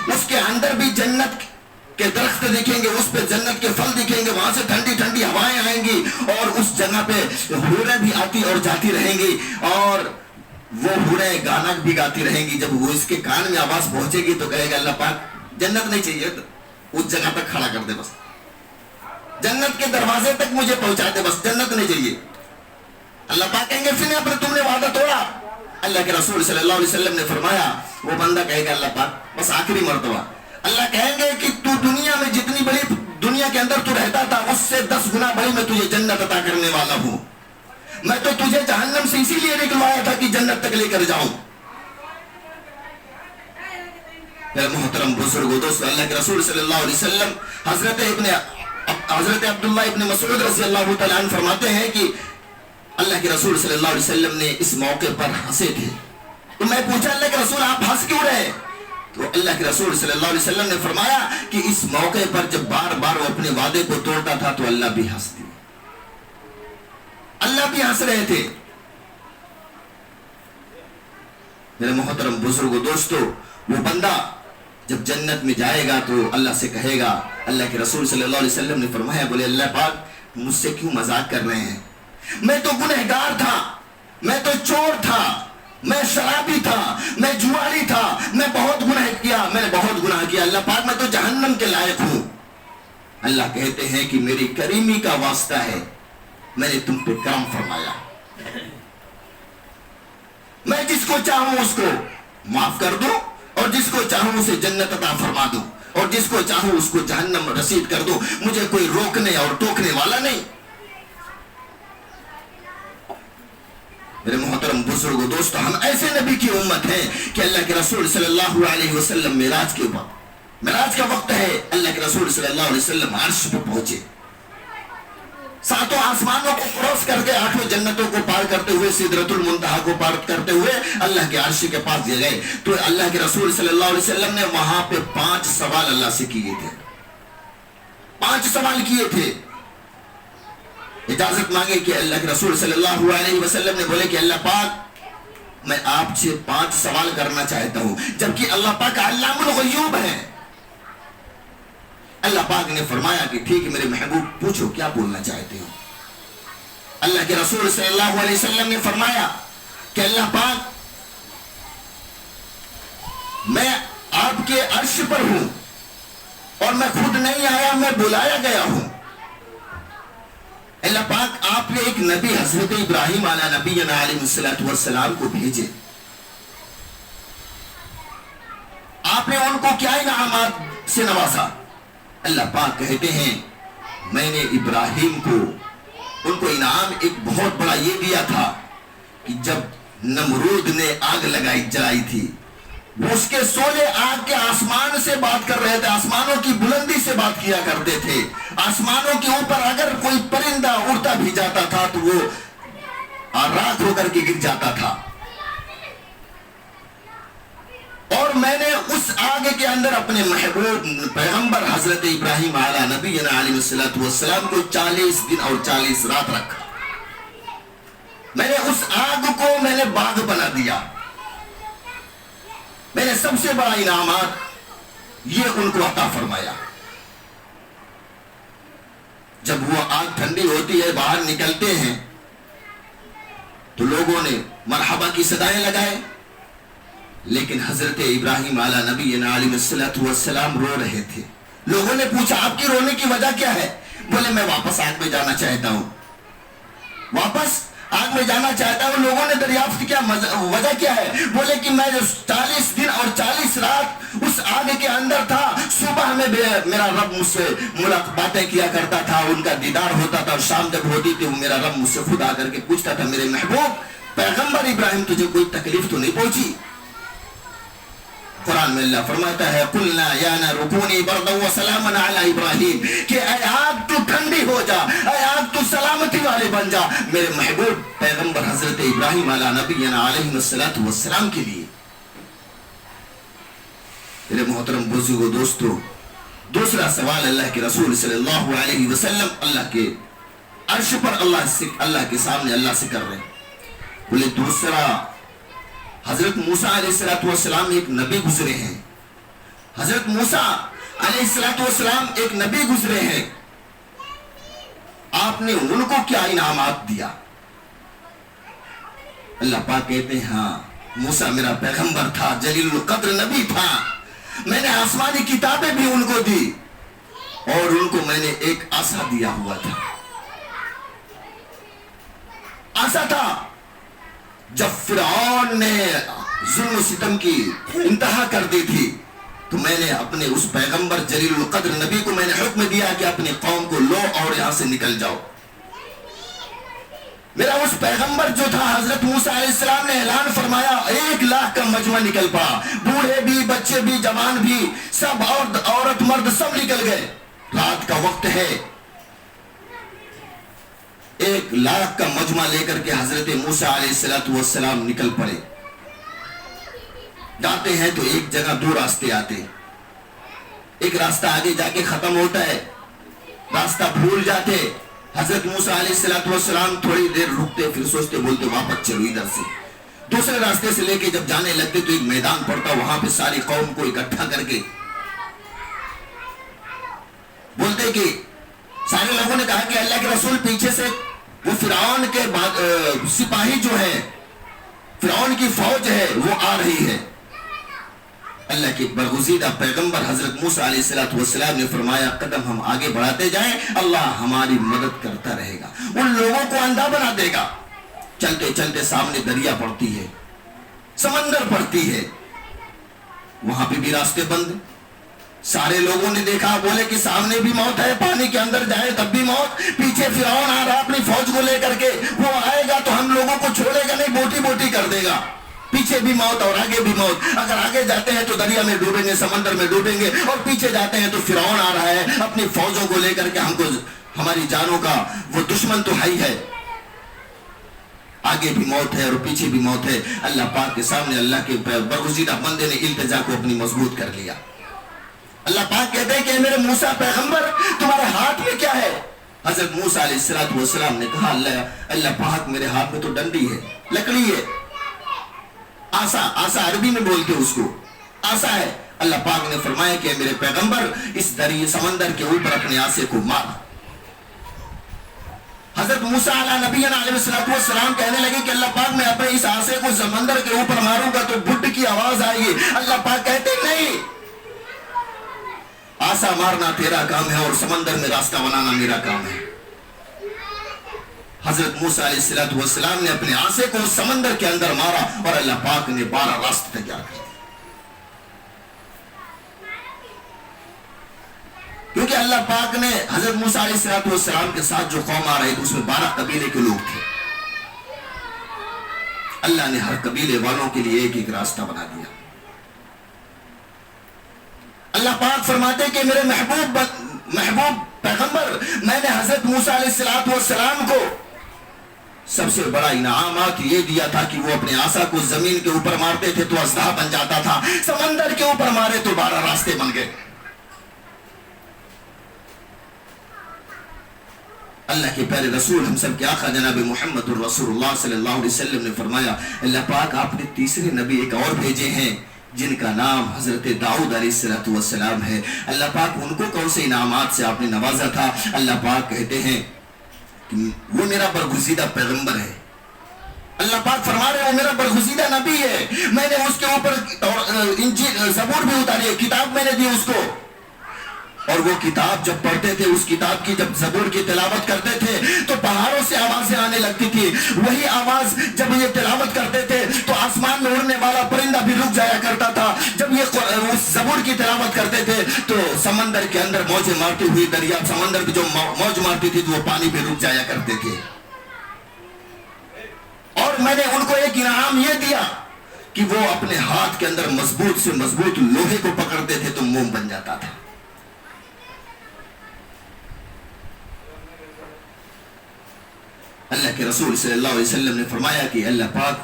اس کے اندر بھی جنت کے درخت دکھیں گے, اس پہ جنت کے پھل دکھیں گے, وہاں سے ٹھنڈی ٹھنڈی ہوائیں آئیں گی اور اس جگہ پہ حوریں بھی آتی اور جاتی رہیں گی اور وہ حوریں گانا بھی گاتی رہیں گی. جب وہ اس کے کان میں آواز پہنچے گی تو کہے گا اللہ پاک جنت نہیں چاہیے تو اس جگہ تک کھڑا کر دے, بس جنت کے دروازے تک مجھے پہنچا دے, بس جنت نہیں چاہیے. اللہ پاک کہیں گے پھر اپنے تم نے وعدہ توڑا. اللہ کے رسول صلی اللہ علیہ وسلم نے فرمایا وہ بندہ کہے گا اللہ پاک بس آخری مرتبہ. اللہ کہیں گے کہ تو دنیا میں جتنی بڑی دنیا کے اندر تو رہتا تھا اس سے 10 گنا بڑی میں تجھے جنت عطا کرنے والا ہوں. میں تو تجھے جہنم سے اسی لیے نکلوایا تھا کہ جنت تک لے کر جاؤں. محترم بزرگوں دوستو, اللہ کے رسول صلی اللہ علیہ وسلم حضرت عبداللہ ابن مسعود رضی اللہ تعالیٰ عنہ فرماتے ہیں کہ اللہ کے رسول صلی اللہ علیہ وسلم نے اس موقع پر ہنسے تھے. تو میں پوچھا اللہ کے رسول آپ ہنس کیوں رہے؟ تو اللہ کے رسول صلی اللہ علیہ وسلم نے فرمایا کہ اس موقع پر جب بار بار وہ اپنے وعدے کو توڑتا تھا تو اللہ بھی ہنستے, اللہ بھی ہنس رہے تھے. میرے محترم بزرگوں دوستو, وہ بندہ جب جنت میں جائے گا تو اللہ سے کہے گا, اللہ کے رسول صلی اللہ علیہ وسلم نے فرمایا بولے اللہ پاک مجھ سے کیوں مذاق کر رہے ہیں؟ میں تو گنہگار تھا, میں تو چور تھا, میں شرابی تھا, میں جواری تھا, میں بہت گناہ کیا, میں نے بہت گناہ کیا, اللہ پاک میں تو جہنم کے لائق ہوں. اللہ کہتے ہیں کہ میری کریمی کا واسطہ ہے, میں نے تم پہ کرم فرمایا, میں جس کو چاہوں اس کو معاف کر دوں اور جس کو چاہوں اسے جنت عطا فرما دوں اور جس کو چاہوں اس کو جہنم رسید کر دوں, مجھے کوئی روکنے اور ٹوکنے والا نہیں. میرے محترم بزرگوں دوستو, ہم ایسے نبی کی امت ہیں کہ اللہ کے رسول صلی اللہ علیہ وسلم معراج کا وقت ہے, اللہ کے رسول صلی اللہ علیہ وسلم عرش پہ پہنچے, 7 آسمانوں کو کراس کر کے 8 جنتوں کو پار کرتے ہوئے سدرۃ المنتہا کو پار کرتے ہوئے اللہ کے عرش کے پاس گئے. تو اللہ کے رسول صلی اللہ علیہ وسلم نے وہاں پہ 5 سوال اللہ سے کیے تھے, 5 سوال کیے تھے. اجازت مانگے کہ اللہ کے رسول صلی اللہ علیہ وسلم نے بولے کہ اللہ پاک میں آپ سے 5 سوال کرنا چاہتا ہوں, جبکہ اللہ پاک علام الغیوب ہے. اللہ پاک نے فرمایا کہ ٹھیک ہے میرے محبوب پوچھو کیا بولنا چاہتے ہو. اللہ کے رسول صلی اللہ علیہ وسلم نے فرمایا کہ اللہ پاک میں آپ کے عرش پر ہوں اور میں خود نہیں آیا, میں بلایا گیا ہوں. اللہ پاک آپ نے ایک نبی حضرت ابراہیم علیہ نبینا علیہ السلام کو بھیجے, آپ نے ان کو کیا انعامات سے نوازا؟ اللہ پاک کہتے ہیں میں نے ابراہیم کو ان کو انعام ایک بہت بڑا یہ دیا تھا کہ جب نمرود نے آگ جلائی تھی, وہ اس کے سولے آگ کے آسمان سے بات کر رہے تھے, آسمانوں کی بلندی سے بات کیا کرتے تھے. آسمانوں کے اوپر اگر کوئی پرندہ اڑتا بھی جاتا تھا تو وہ راکھ ہو کر کے گر جاتا تھا. اور میں نے اس آگ کے اندر اپنے محبوب پیغمبر حضرت ابراہیم علیہ نبینا علیہ السلام کو 40 دن اور 40 رات رکھا. میں نے اس آگ کو میں نے باغ بنا دیا. میں نے سب سے بڑا انعامات یہ ان کو عطا فرمایا. جب وہ آگ ٹھنڈی ہوتی ہے باہر نکلتے ہیں تو لوگوں نے مرحبا کی صدائیں لگائے, لیکن حضرت ابراہیم علیہ نبینا علیہ السلام رو رہے تھے. لوگوں نے پوچھا آپ کی رونے کی وجہ کیا ہے؟ بولے میں واپس آگ میں جانا چاہتا ہوں, واپس آگ میں جانا چاہتا ہوں. لوگوں نے دریافت کیا وجہ کیا ہے؟ بولے کہ میں جو 40 دن اور 40 رات اس آگ کے اندر تھا, صبح میں میرا رب مجھ سے باتیں کیا کرتا تھا, ان کا دیدار ہوتا تھا, اور شام جب ہوتی تھی میرا رب مجھ سے خود آ کر کے پوچھتا تھا میرے محبوب پیغمبر ابراہیم تجھے کوئی تکلیف تو نہیں پہنچی؟ قرآن میں اللہ فرماتا ہے قلنا یا نار کونی بردا وسلاما علی ابراہیم, کہ اے آگ تو ٹھنڈی ہو جا, اے آگ تو سلامتی والے بن جا میرے محبوب پیغمبر حضرت ابراہیم علیہ نبینا علیہ السلام کے لیے. میرے محترم بزرگوں دوستو, دوسرا سوال اللہ کے رسول صلی اللہ علیہ وسلم اللہ کے عرش پر اللہ کے سامنے اللہ سے کر رہے ہیں. بولے دوسرا حضرت موسیٰ علیہ السلام ایک نبی گزرے ہیں. حضرت موسیٰ علیہ السلام ایک نبی گزرے ہیں. آپ نے ان کو کیا انعامات دیا؟ اللہ پاک کہتے ہیں ہاں موسیٰ میرا پیغمبر تھا، جلیل القدر نبی تھا. میں نے آسمانی کتابیں بھی ان کو دی اور ان کو میں نے ایک عصا دیا ہوا تھا. عصا تھا جب فرعون نے ظلم و ستم کی انتہا کر دی تھی تو میں نے اپنے اس پیغمبر جلیل القدر نبی کو میں نے حکم دیا کہ اپنی قوم کو لو اور یہاں سے نکل جاؤ. میرا اس پیغمبر جو تھا حضرت موسیٰ علیہ السلام نے اعلان فرمایا، 1,00,000 کا مجمع نکل پڑا، بوڑھے بھی، بچے بھی، جوان بھی، سب، عورت مرد سب نکل گئے. رات کا وقت ہے، 1,00,000 کا مجمع لے کر کے حضرت موسیٰ علیہ السلام نکل پڑے. جاتے ہیں تو ایک جگہ 2 راستے آتے، ایک راستہ آگے جا کے ختم ہوتا ہے، راستہ بھول جاتے. حضرت موسیٰ علیہ السلام تھوڑی دیر رکتے، پھر سوچتے، بولتے واپس چلو ادھر سے. دوسرے راستے سے لے کے جب جانے لگتے تو ایک میدان پڑتا، وہاں پہ ساری قوم کو اکٹھا کر کے بولتے کہ سارے لوگوں نے کہا کہ اللہ کے رسول پیچھے سے وہ فرعون کے سپاہی جو ہے، فرعون کی فوج ہے وہ آ رہی ہے. اللہ کے برگزیدہ پیغمبر حضرت موسیٰ علیہ السلام نے فرمایا قدم ہم آگے بڑھاتے جائیں، اللہ ہماری مدد کرتا رہے گا، ان لوگوں کو اندھا بنا دے گا. چلتے چلتے سامنے دریا پڑتی ہے، سمندر پڑتی ہے، وہاں پہ بھی راستے بند. سارے لوگوں نے دیکھا، بولے کہ سامنے بھی موت ہے، پانی کے اندر جائے تب بھی موت، پیچھے فرعون آ رہا اپنی فوج کو لے کر کے، وہ آئے گا تو ہم لوگوں کو چھوڑے گا نہیں، بوٹی بوٹی کر دے گا. پیچھے بھی موت اور آگے بھی موت. اگر آگے جاتے ہیں تو دریا میں ڈوبیں گے، سمندر میں ڈوبیں گے، اور پیچھے جاتے ہیں تو فرعون آ رہا ہے اپنی فوجوں کو لے کر کے، ہم کو ہماری جانوں کا وہ دشمن تو ہے ہی ہے. آگے بھی موت ہے اور پیچھے بھی موت ہے. اللہ پاک کے سامنے اللہ کے برگزیدہ بندے نے التجا کو اپنی مضبوط کر لیا. اللہ پاک کہتے ہیں کہ میرے موسیٰ پیغمبر تمہارے ہاتھ میں کیا ہے؟ حضرت موسیٰ علیہ السلام نے کہا اللہ پاک میرے ہاتھ میں تو ڈنڈی ہے، لکڑی ہے، آسا عربی میں بولتے اس کو آسا ہے. اللہ پاک نے فرمایا کہ میرے پیغمبر اس دریا سمندر کے اوپر اپنے آسے کو مار. حضرت موسیٰ علیہ السلام کہنے لگے کہ اللہ پاک میں اپنے اس آسے کو سمندر کے اوپر ماروں گا تو بڈ کی آواز آئے گی. اللہ پاک کہتے نہیں، آسا مارنا تیرا کام ہے اور سمندر میں راستہ بنانا میرا کام ہے. حضرت موسیٰ علیہ السلام نے اپنے آسے کو سمندر کے اندر مارا اور اللہ پاک نے 12 راستے تیار کر دیے. کیونکہ اللہ پاک نے حضرت موسیٰ علیہ السلام کے ساتھ جو قوم آ رہی تھی اس میں 12 قبیلے کے لوگ تھے. اللہ نے ہر قبیلے والوں کے لیے ایک ایک راستہ بنا دیا. اللہ پاک فرماتے کہ میرے محبوب پیغمبر، میں نے حضرت موسیٰ علیہ السلام کو سب سے بڑا انعامات یہ دیا تھا کہ وہ اپنے آسا کو زمین کے اوپر مارتے تھے تو اژدہا بن جاتا تھا، سمندر کے اوپر مارے تو 12 راستے بن گئے. اللہ کے پیارے رسول ہم سب کے آقا جناب محمد الرسول اللہ صلی اللہ علیہ وسلم نے فرمایا اللہ پاک آپ نے تیسرے نبی ایک اور بھیجے ہیں جن کا نام حضرت داؤد علیہ السلام ہے. اللہ پاک ان کو کون سے انعامات سے آپ نے نوازا تھا؟ اللہ پاک کہتے ہیں کہ وہ میرا برگزیدہ پیغمبر ہے. اللہ پاک فرما رہے ہیں وہ میرا برگزیدہ نبی ہے. میں نے اس کے اوپر انجیل زبور بھی اتاری ہے، کتاب میں نے دی اس کو. اور وہ کتاب جب پڑھتے تھے، اس کتاب کی جب زبور کی تلاوت کرتے تھے تو پہاڑوں سے آوازیں آنے لگتی تھی. وہی آواز جب یہ تلاوت کرتے تھے تو آسمان میں اڑنے والا پرندہ بھی رک جایا کرتا تھا. جب یہ زبور کی تلاوت کرتے تھے تو سمندر کے اندر موجیں مارتی ہوئی دریا سمندر کی جو موج مارتی تھی تو وہ پانی بھی رک جایا کرتے تھے. اور میں نے ان کو ایک انعام یہ دیا کہ وہ اپنے ہاتھ کے اندر مضبوط سے مضبوط لوہے کو پکڑتے تھے تو موم بن جاتا تھا. اللہ کے رسول صلی اللہ علیہ وسلم نے فرمایا کہ اللہ پاک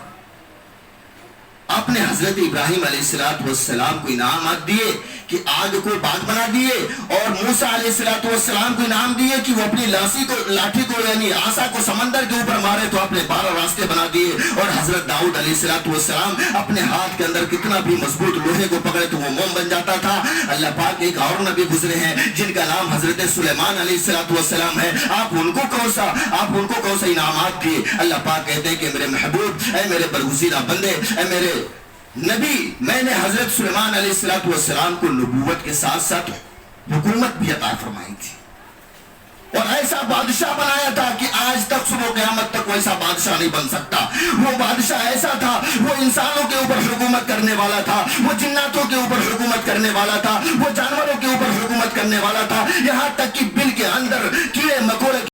آپ نے حضرت ابراہیم علیہ السلام کو انعامات دیے کہ آگ کو باغ بنا دیے اور موسیٰ علیہ السلام کو انعام دیے کہ وہ اپنی لاٹھی کو یعنی عصا کو سمندر کے اوپر مارے تو اپنے 12 راستے بنا دیے. اور حضرت داؤد علیہ السلام اپنے ہاتھ کے اندر کتنا بھی مضبوط لوہے کو پکڑے تو وہ موم بن جاتا تھا. اللہ پاک ایک اور نبی گزرے ہیں جن کا نام حضرت سلیمان علیہ السلام ہے. آپ ان کو کون سا انعامات دیے. اللہ پاک کہتے ہیں کہ میرے محبوب، اے میرے برگزیدہ بندے، اے میرے نبی، میں نے حضرت سلیمان علیہ السلام کو نبوت کے ساتھ ساتھ حکومت بھی عطا فرمائی تھی اور ایسا بادشاہ بنایا تھا کہ آج تک صبح قیامت تک ویسا بادشاہ نہیں بن سکتا. وہ بادشاہ ایسا تھا، وہ انسانوں کے اوپر حکومت کرنے والا تھا، وہ جناتوں کے اوپر حکومت کرنے والا تھا، وہ جانوروں کے اوپر حکومت کرنے والا تھا، یہاں تک کہ بل کے اندر کیڑے مکوڑے